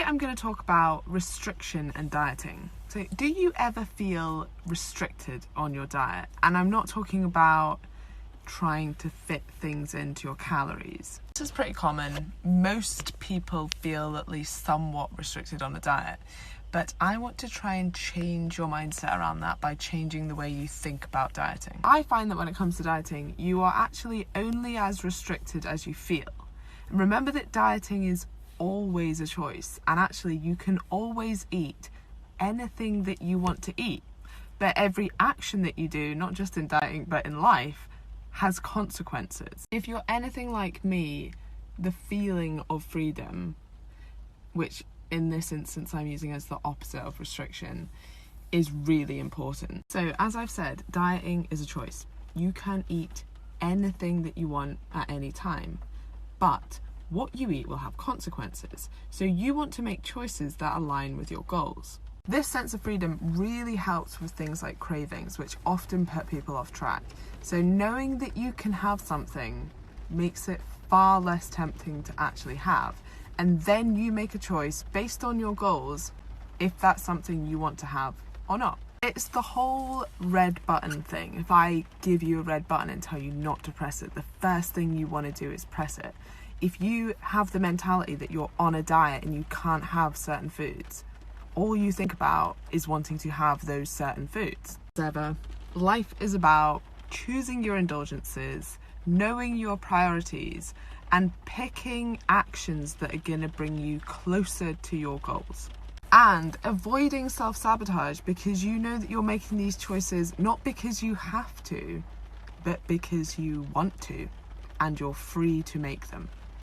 I'm going to talk about restriction and dieting. So do you ever feel restricted on your diet? And I'm not talking about trying to fit things into your calories. This is pretty common. Most people feel at least somewhat restricted on a diet. But I want to try and change your mindset around that by changing the way you think about dieting. I find that when it comes to dieting, you are actually only as restricted as you feel. And remember that dieting is always a choice, and actually you can always eat anything that you want to eat. But every action that you do, not just in dieting but in life, has consequences. If you're anything like me, the feeling of freedom, which in this instance I'm using as the opposite of restriction, is really important. So as I've said, dieting is a choice. You can eat anything that you want at any time, but what you eat will have consequences. So you want to make choices that align with your goals. This sense of freedom really helps with things like cravings, which often put people off track. So knowing that you can have something makes it far less tempting to actually have. And then you make a choice based on your goals if that's something you want to have or not. It's the whole red button thing. If I give you a red button and tell you not to press it, the first thing you want to do is press it. If you have the mentality that you're on a diet and you can't have certain foods, all you think about is wanting to have those certain foods. As ever, life is about choosing your indulgences, knowing your priorities, and picking actions that are going to bring you closer to your goals. And avoiding self-sabotage, because you know that you're making these choices not because you have to, but because you want to, and you're free to make them.